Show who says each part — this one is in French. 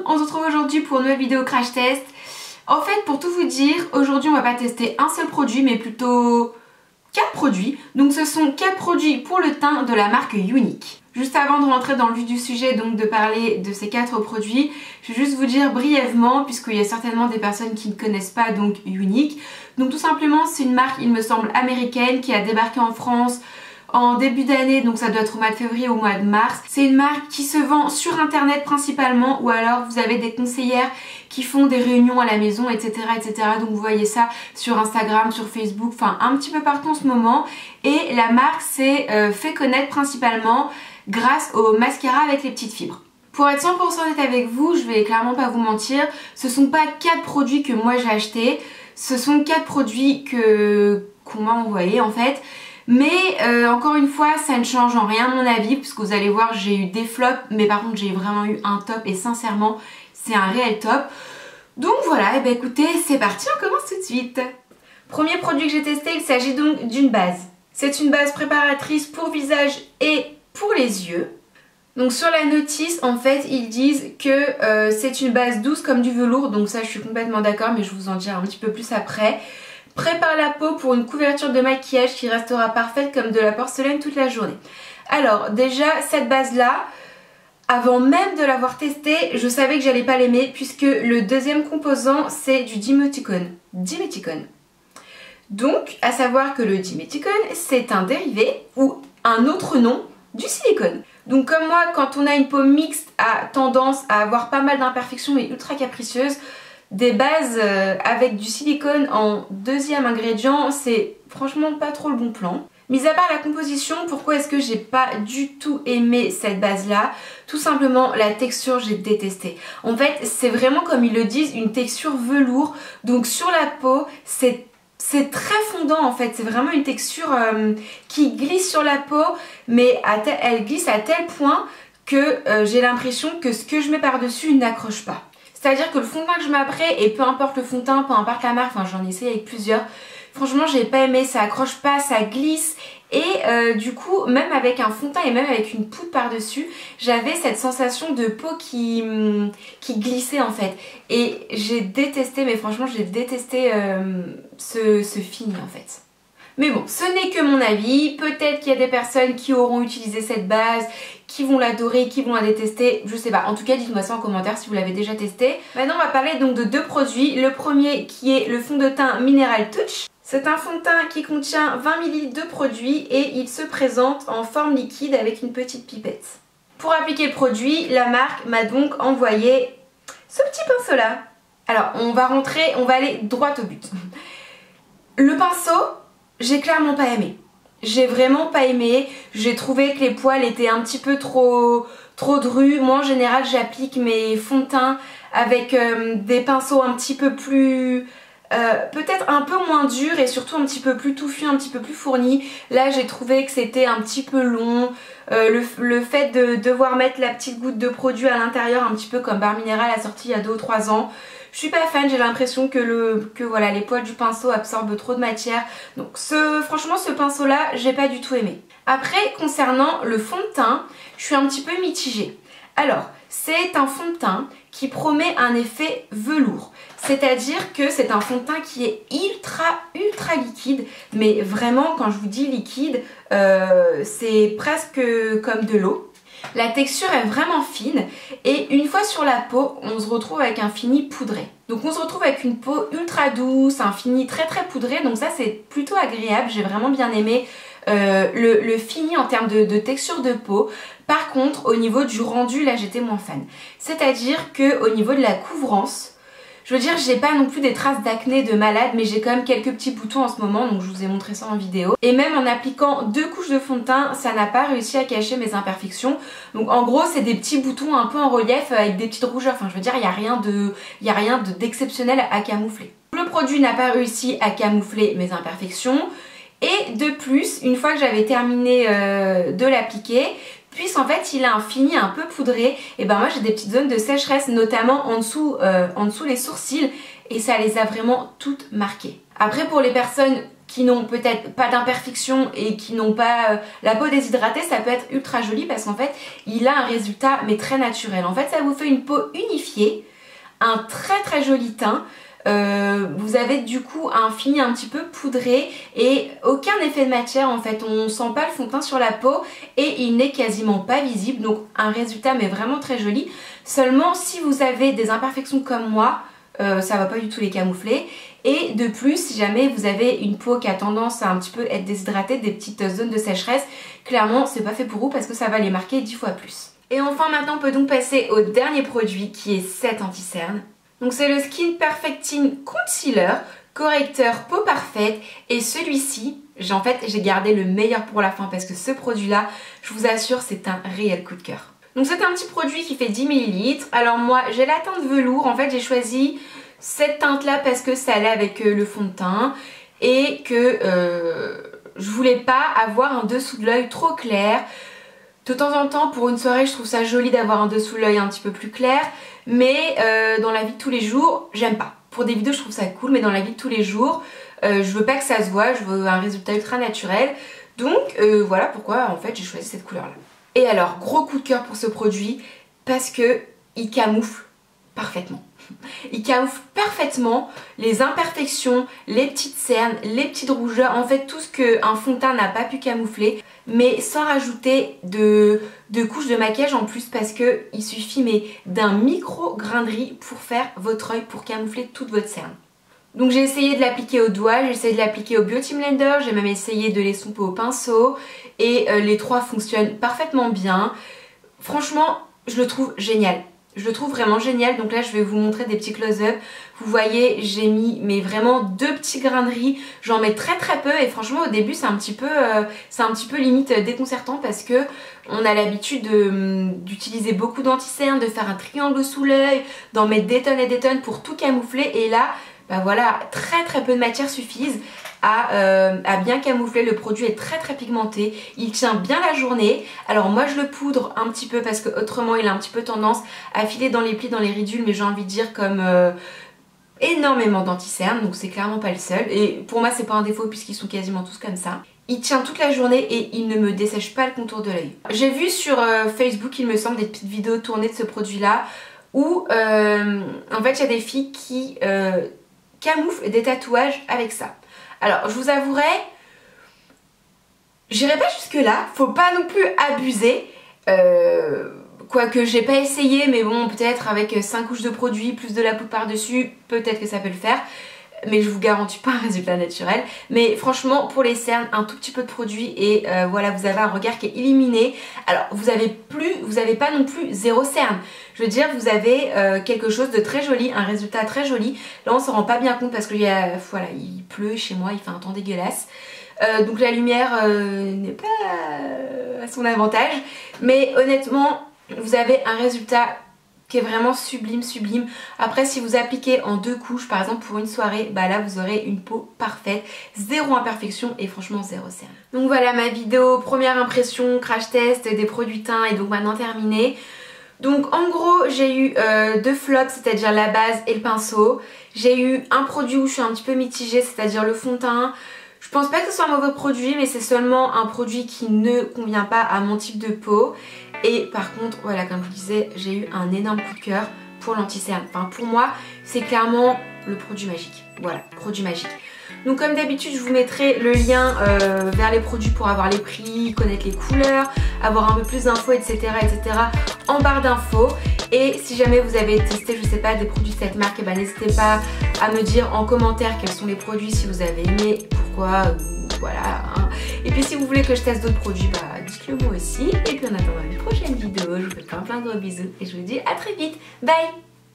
Speaker 1: on se retrouve aujourd'hui pour une nouvelle vidéo crash test. En fait, pour tout vous dire, aujourd'hui on va pas tester un seul produit mais plutôt 4 produits. Donc ce sont 4 produits pour le teint de la marque Younique. Juste avant de rentrer dans le vif du sujet, donc de parler de ces 4 produits, je vais juste vous dire brièvement, puisqu'il y a certainement des personnes qui ne connaissent pas donc Younique. Donc tout simplement c'est une marque, il me semble, américaine qui a débarqué en France en début d'année, donc ça doit être au mois de février ou au mois de mars. C'est une marque qui se vend sur internet principalement, ou alors vous avez des conseillères qui font des réunions à la maison, etc. etc. Donc vous voyez ça sur Instagram, sur Facebook, enfin un petit peu partout en ce moment. Et la marque s'est fait connaître principalement grâce au mascara avec les petites fibres. Pour être 100% honnête avec vous, je vais clairement pas vous mentir, ce sont pas 4 produits que moi j'ai achetés, ce sont 4 produits qu'on m'a envoyés en fait. Mais encore une fois, ça ne change en rien mon avis, puisque vous allez voir, j'ai eu des flops, mais par contre j'ai vraiment eu un top et sincèrement, c'est un réel top. Donc voilà, et ben écoutez, c'est parti, on commence tout de suite. Premier produit que j'ai testé, il s'agit donc d'une base. C'est une base préparatrice pour visage et pour les yeux. Donc sur la notice, en fait, ils disent que c'est une base douce comme du velours, donc ça je suis complètement d'accord, mais je vous en dirai un petit peu plus après. Prépare la peau pour une couverture de maquillage qui restera parfaite comme de la porcelaine toute la journée. Alors déjà, cette base-là, avant même de l'avoir testée, je savais que j'allais pas l'aimer puisque le deuxième composant, c'est du diméticone. Donc, à savoir que le diméticone, c'est un dérivé ou un autre nom du silicone. Donc comme moi, quand on a une peau mixte, a tendance à avoir pas mal d'imperfections et ultra capricieuses, des bases avec du silicone en deuxième ingrédient, c'est franchement pas trop le bon plan. Mis à part la composition, pourquoi est-ce que j'ai pas du tout aimé cette base là? Tout simplement la texture, j'ai détesté. En fait, c'est vraiment comme ils le disent, une texture velours. Donc sur la peau, c'est très fondant en fait, c'est vraiment une texture qui glisse sur la peau, mais elle glisse à tel point que j'ai l'impression que ce que je mets par-dessus n'accroche pas. C'est-à-dire que le fond de teint que je mets après, et peu importe le fond de teint, peu importe la marque, enfin j'en ai essayé avec plusieurs, franchement j'ai pas aimé, ça accroche pas, ça glisse. Et du coup, même avec un fond de teint et même avec une poudre par-dessus, j'avais cette sensation de peau qui glissait en fait. Et j'ai détesté, mais franchement j'ai détesté ce fini en fait. Mais bon, ce n'est que mon avis, peut-être qu'il y a des personnes qui auront utilisé cette base, qui vont l'adorer, qui vont la détester, je sais pas. En tout cas, dites-moi ça en commentaire si vous l'avez déjà testé. Maintenant, on va parler donc de 2 produits. Le premier qui est le fond de teint Mineral Touch. C'est un fond de teint qui contient 20 ml de produit et il se présente en forme liquide avec une petite pipette. Pour appliquer le produit, la marque m'a donc envoyé ce petit pinceau là. Alors, on va aller droit au but. Le pinceau, j'ai clairement pas aimé. J'ai vraiment pas aimé. J'ai trouvé que les poils étaient un petit peu trop drus. Moi en général j'applique mes fonds de teint avec des pinceaux un petit peu plus... peut-être un peu moins durs et surtout un petit peu plus touffus, un petit peu plus fournis. Là j'ai trouvé que c'était un petit peu long. Le fait de devoir mettre la petite goutte de produit à l'intérieur, un petit peu comme Barre Minéral a sorti il y a 2 ou 3 ans. Je suis pas fan, j'ai l'impression que voilà, les poils du pinceau absorbent trop de matière. Donc franchement ce pinceau là, j'ai pas du tout aimé. Après, concernant le fond de teint, je suis un petit peu mitigée. Alors, c'est un fond de teint qui promet un effet velours. C'est-à-dire que c'est un fond de teint qui est ultra liquide. Mais vraiment, quand je vous dis liquide, c'est presque comme de l'eau. La texture est vraiment fine et une fois sur la peau, on se retrouve avec un fini poudré. Donc on se retrouve avec une peau ultra douce, un fini très poudré, donc ça c'est plutôt agréable, j'ai vraiment bien aimé le fini en termes de texture de peau. Par contre, au niveau du rendu, là j'étais moins fan. C'est-à-dire qu'au niveau de la couvrance, je veux dire, j'ai pas non plus des traces d'acné de malade, mais j'ai quand même quelques petits boutons en ce moment, donc je vous ai montré ça en vidéo. Et même en appliquant 2 couches de fond de teint, ça n'a pas réussi à cacher mes imperfections. Donc en gros, c'est des petits boutons un peu en relief avec des petites rougeurs. Enfin, je veux dire, il n'y a rien d'exceptionnel à camoufler. Le produit n'a pas réussi à camoufler mes imperfections. Et de plus, une fois que j'avais terminé de l'appliquer, puisqu'en fait il a un fini un peu poudré, et ben moi j'ai des petites zones de sécheresse, notamment en dessous les sourcils, et ça les a vraiment toutes marquées. Après, pour les personnes qui n'ont peut-être pas d'imperfection et qui n'ont pas la peau déshydratée, ça peut être ultra joli parce qu'en fait il a un résultat mais très naturel. En fait ça vous fait une peau unifiée, un très joli teint. Vous avez du coup un fini un petit peu poudré et aucun effet de matière en fait, on sent pas le fond de teint sur la peau et il n'est quasiment pas visible, donc un résultat mais vraiment très joli. Seulement si vous avez des imperfections comme moi, ça va pas du tout les camoufler. Et de plus, si jamais vous avez une peau qui a tendance à un petit peu être déshydratée, des petites zones de sécheresse, clairement c'est pas fait pour vous parce que ça va les marquer 10 fois plus. Et enfin maintenant on peut donc passer au dernier produit qui est cet anti-cerne. Donc c'est le Skin Perfecting Concealer, correcteur peau parfaite, et celui-ci, en fait j'ai gardé le meilleur pour la fin parce que ce produit là, je vous assure c'est un réel coup de cœur. Donc c'est un petit produit qui fait 10 ml, alors moi j'ai la teinte velours, en fait j'ai choisi cette teinte là parce que ça allait avec le fond de teint et que je voulais pas avoir un dessous de l'œil trop clair. De temps en temps pour une soirée je trouve ça joli d'avoir un dessous de l'œil un petit peu plus clair, mais dans la vie de tous les jours j'aime pas. Pour des vidéos je trouve ça cool, mais dans la vie de tous les jours je veux pas que ça se voit, je veux un résultat ultra naturel. Donc voilà pourquoi en fait j'ai choisi cette couleur là. Et alors gros coup de cœur pour ce produit parce que il camoufle parfaitement. Il camoufle parfaitement les imperfections, les petites cernes, les petites rougeurs, en fait tout ce qu'un fond de teint n'a pas pu camoufler, mais sans rajouter de couches de maquillage en plus parce que il suffit mais d'un micro grain de riz pour faire votre œil, pour camoufler toute votre cerne. Donc j'ai essayé de l'appliquer au doigt, j'ai essayé de l'appliquer au Beauty Blender, j'ai même essayé de l'estomper au pinceau et les trois fonctionnent parfaitement bien. Franchement je le trouve génial. Je le trouve vraiment génial, donc là je vais vous montrer des petits close-up. Vous voyez j'ai mis mais vraiment 2 petits grains de riz, j'en mets très peu et franchement au début c'est un petit peu limite déconcertant parce que on a l'habitude d'utiliser beaucoup d'anti-cerne, de faire un triangle sous l'œil, d'en mettre des tonnes et des tonnes pour tout camoufler et là bah voilà, très peu de matière suffisent à bien camoufler. Le produit est très pigmenté, il tient bien la journée. Alors moi je le poudre un petit peu parce que autrement il a un petit peu tendance à filer dans les plis, dans les ridules, mais j'ai envie de dire comme énormément d'anti-cerne, donc c'est clairement pas le seul. Et pour moi c'est pas un défaut puisqu'ils sont quasiment tous comme ça. Il tient toute la journée et il ne me dessèche pas le contour de l'œil. J'ai vu sur Facebook il me semble des petites vidéos tournées de ce produit là où en fait il y a des filles qui camouflent des tatouages avec ça. Alors je vous avouerai, j'irai pas jusque là, faut pas non plus abuser, quoique j'ai pas essayé mais bon peut-être avec 5 couches de produit plus de la poudre par dessus, peut-être que ça peut le faire. Mais je vous garantis pas un résultat naturel. Mais franchement pour les cernes un tout petit peu de produit et voilà vous avez un regard qui est illuminé. Alors vous avez pas non plus zéro cerne. Je veux dire vous avez quelque chose de très joli, un résultat très joli. Là on s'en rend pas bien compte parce que voilà, il pleut chez moi, il fait un temps dégueulasse. Donc la lumière n'est pas à son avantage. Mais honnêtement vous avez un résultat qui est vraiment sublime. Après si vous appliquez en 2 couches par exemple pour une soirée, bah là vous aurez une peau parfaite, zéro imperfection et franchement zéro cerne. Donc voilà ma vidéo première impression, crash test des produits teints est donc maintenant terminée. Donc en gros j'ai eu 2 flops, c'est-à-dire la base et le pinceau. J'ai eu un produit où je suis un petit peu mitigée, c'est-à-dire le fond de teint. Je pense pas que ce soit un mauvais produit mais c'est seulement un produit qui ne convient pas à mon type de peau. Et par contre, voilà, comme je vous disais, j'ai eu un énorme coup de cœur pour l'anti-cerne. Enfin, pour moi, c'est clairement le produit magique. Voilà, produit magique. Donc comme d'habitude, je vous mettrai le lien vers les produits pour avoir les prix, connaître les couleurs, avoir un peu plus d'infos, etc. en barre d'infos. Et si jamais vous avez testé, je sais pas, des produits de cette marque, bah, n'hésitez pas à me dire en commentaire quels sont les produits, si vous avez aimé, pourquoi, voilà. Hein. Et puis si vous voulez que je teste d'autres produits, bah dites-le moi aussi. Et puis en attendant une prochaine vidéo, je vous fais plein de gros bisous et je vous dis à très vite. Bye!